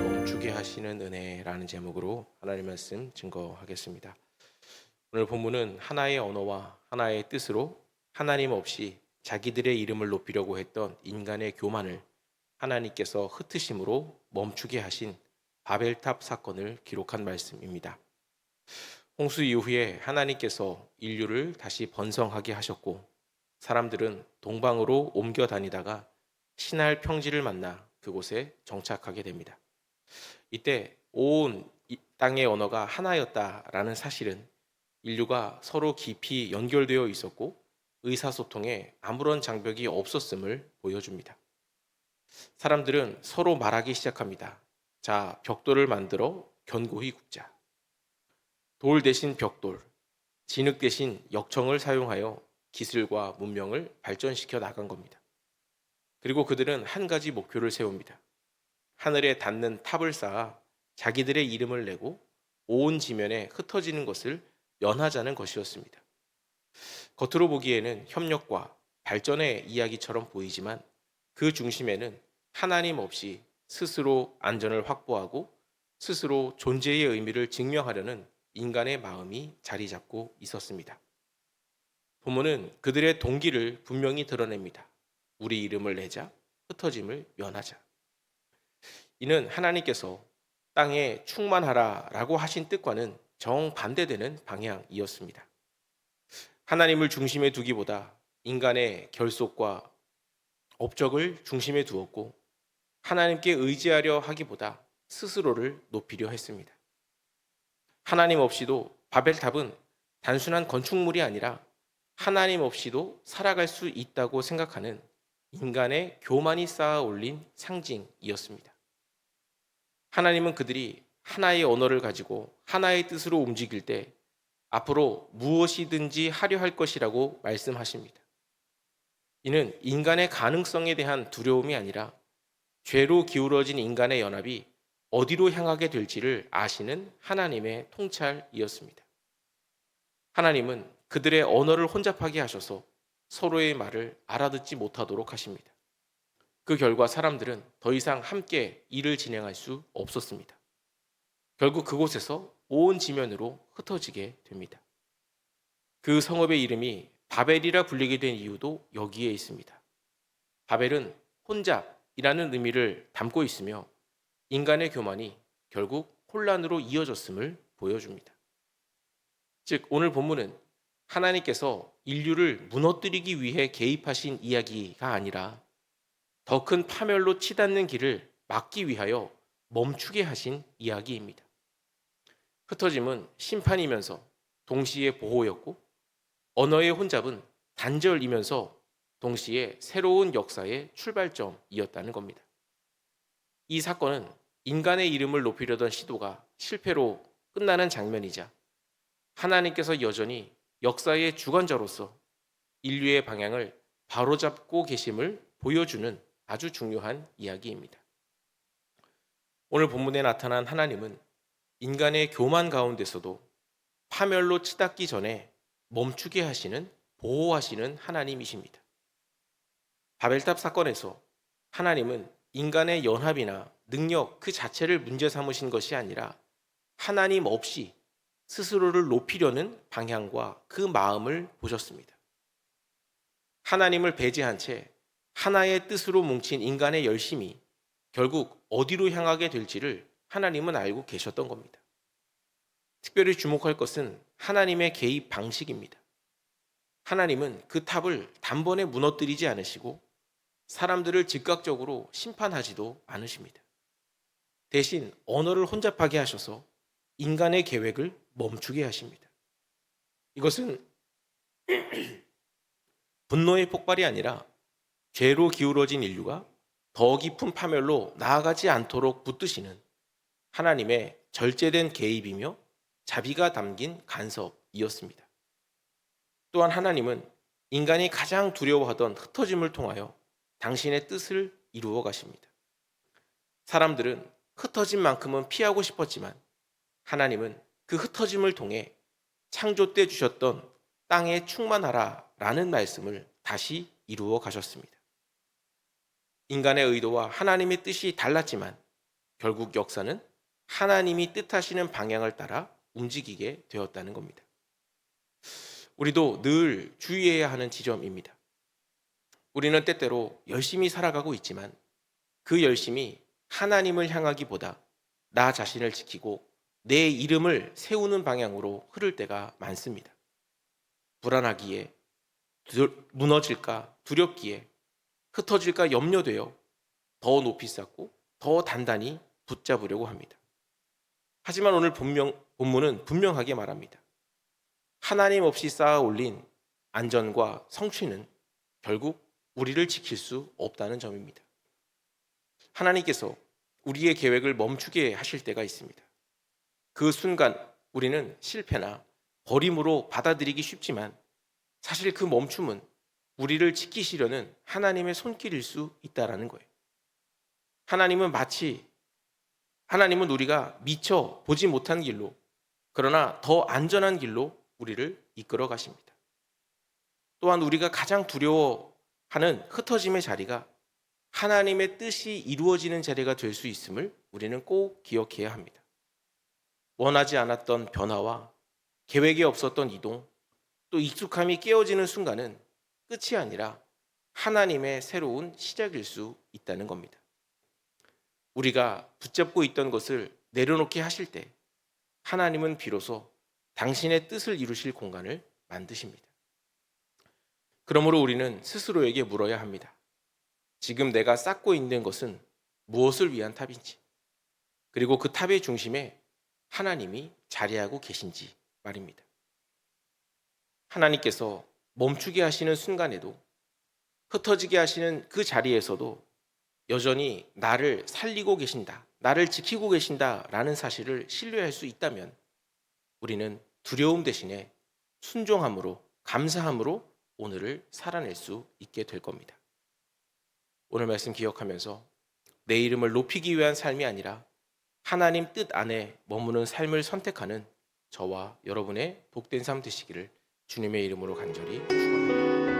멈추게 하시는 은혜라는 제목으로 하나님 말씀 증거하겠습니다. 오늘 본문은 하나의 언어와 하나의 뜻으로 하나님 없이 자기들의 이름을 높이려고 했던 인간의 교만을 하나님께서 흩으심으로 멈추게 하신 바벨탑 사건을 기록한 말씀입니다. 홍수 이후에 하나님께서 인류를 다시 번성하게 하셨고, 사람들은 동방으로 옮겨 다니다가 신할 평지를 만나 그곳에 정착하게 됩니다. 이때 온 땅의 언어가 하나였다라는 사실은 인류가 서로 깊이 연결되어 있었고 의사소통에 아무런 장벽이 없었음을 보여줍니다. 사람들은 서로 말하기 시작합니다. 자, 벽돌을 만들어 견고히 굽자. 돌 대신 벽돌, 진흙 대신 역청을 사용하여 기술과 문명을 발전시켜 나간 겁니다. 그리고 그들은 한 가지 목표를 세웁니다. 하늘에 닿는 탑을 쌓아 자기들의 이름을 내고 온 지면에 흩어지는 것을 면하자는 것이었습니다. 겉으로 보기에는 협력과 발전의 이야기처럼 보이지만 그 중심에는 하나님 없이 스스로 안전을 확보하고 스스로 존재의 의미를 증명하려는 인간의 마음이 자리 잡고 있었습니다. 본문은 그들의 동기를 분명히 드러냅니다. 우리 이름을 내자, 흩어짐을 면하자. 이는 하나님께서 땅에 충만하라 라고 하신 뜻과는 정반대되는 방향이었습니다. 하나님을 중심에 두기보다 인간의 결속과 업적을 중심에 두었고, 하나님께 의지하려 하기보다 스스로를 높이려 했습니다. 하나님 없이도 바벨탑은 단순한 건축물이 아니라 하나님 없이도 살아갈 수 있다고 생각하는 인간의 교만이 쌓아 올린 상징이었습니다. 하나님은 그들이 하나의 언어를 가지고 하나의 뜻으로 움직일 때 앞으로 무엇이든지 하려 할 것이라고 말씀하십니다. 이는 인간의 가능성에 대한 두려움이 아니라 죄로 기울어진 인간의 연합이 어디로 향하게 될지를 아시는 하나님의 통찰이었습니다. 하나님은 그들의 언어를 혼잡하게 하셔서 서로의 말을 알아듣지 못하도록 하십니다. 그 결과 사람들은 더 이상 함께 일을 진행할 수 없었습니다. 결국 그곳에서 온 지면으로 흩어지게 됩니다. 그 성읍의 이름이 바벨이라 불리게 된 이유도 여기에 있습니다. 바벨은 혼잡이라는 의미를 담고 있으며 인간의 교만이 결국 혼란으로 이어졌음을 보여줍니다. 즉, 오늘 본문은 하나님께서 인류를 무너뜨리기 위해 개입하신 이야기가 아니라 더 큰 파멸로 치닫는 길을 막기 위하여 멈추게 하신 이야기입니다. 흩어짐은 심판이면서 동시에 보호였고, 언어의 혼잡은 단절이면서 동시에 새로운 역사의 출발점이었다는 겁니다. 이 사건은 인간의 이름을 높이려던 시도가 실패로 끝나는 장면이자 하나님께서 여전히 역사의 주관자로서 인류의 방향을 바로잡고 계심을 보여주는 아주 중요한 이야기입니다. 오늘 본문에 나타난 하나님은 인간의 교만 가운데서도 파멸로 치닫기 전에 멈추게 하시는, 보호하시는 하나님이십니다. 바벨탑 사건에서 하나님은 인간의 연합이나 능력 그 자체를 문제 삼으신 것이 아니라 하나님 없이 스스로를 높이려는 방향과 그 마음을 보셨습니다. 하나님을 배제한 채 하나의 뜻으로 뭉친 인간의 열심이 결국 어디로 향하게 될지를 하나님은 알고 계셨던 겁니다. 특별히 주목할 것은 하나님의 개입 방식입니다. 하나님은 그 탑을 단번에 무너뜨리지 않으시고 사람들을 즉각적으로 심판하지도 않으십니다. 대신 언어를 혼잡하게 하셔서 인간의 계획을 멈추게 하십니다. 이것은 분노의 폭발이 아니라 죄로 기울어진 인류가 더 깊은 파멸로 나아가지 않도록 붙드시는 하나님의 절제된 개입이며 자비가 담긴 간섭이었습니다. 또한 하나님은 인간이 가장 두려워하던 흩어짐을 통하여 당신의 뜻을 이루어 가십니다. 사람들은 흩어짐만큼은 피하고 싶었지만 하나님은 그 흩어짐을 통해 창조 때 주셨던 땅에 충만하라 라는 말씀을 다시 이루어 가셨습니다. 인간의 의도와 하나님의 뜻이 달랐지만 결국 역사는 하나님이 뜻하시는 방향을 따라 움직이게 되었다는 겁니다. 우리도 늘 주의해야 하는 지점입니다. 우리는 때때로 열심히 살아가고 있지만 그 열심이 하나님을 향하기보다 나 자신을 지키고 내 이름을 세우는 방향으로 흐를 때가 많습니다. 불안하기에, 무너질까 두렵기에, 흩어질까 염려되어 더 높이 쌓고 더 단단히 붙잡으려고 합니다. 하지만 오늘 본문은 분명하게 말합니다. 하나님 없이 쌓아 올린 안전과 성취는 결국 우리를 지킬 수 없다는 점입니다. 하나님께서 우리의 계획을 멈추게 하실 때가 있습니다. 그 순간 우리는 실패나 버림으로 받아들이기 쉽지만 사실 그 멈춤은 우리를 지키시려는 하나님의 손길일 수 있다는 거예요. 하나님은 우리가 미처 보지 못한 길로, 그러나 더 안전한 길로 우리를 이끌어 가십니다. 또한 우리가 가장 두려워하는 흩어짐의 자리가 하나님의 뜻이 이루어지는 자리가 될 수 있음을 우리는 꼭 기억해야 합니다. 원하지 않았던 변화와 계획이 없었던 이동, 또 익숙함이 깨어지는 순간은 끝이 아니라 하나님의 새로운 시작일 수 있다는 겁니다. 우리가 붙잡고 있던 것을 내려놓게 하실 때 하나님은 비로소 당신의 뜻을 이루실 공간을 만드십니다. 그러므로 우리는 스스로에게 물어야 합니다. 지금 내가 쌓고 있는 것은 무엇을 위한 탑인지, 그리고 그 탑의 중심에 하나님이 자리하고 계신지 말입니다. 하나님께서 멈추게 하시는 순간에도, 흩어지게 하시는 그 자리에서도 여전히 나를 살리고 계신다, 나를 지키고 계신다라는 사실을 신뢰할 수 있다면 우리는 두려움 대신에 순종함으로, 감사함으로 오늘을 살아낼 수 있게 될 겁니다. 오늘 말씀 기억하면서 내 이름을 높이기 위한 삶이 아니라 하나님 뜻 안에 머무는 삶을 선택하는 저와 여러분의 복된 삶 되시기를 주님의 이름으로 간절히 축원합니다.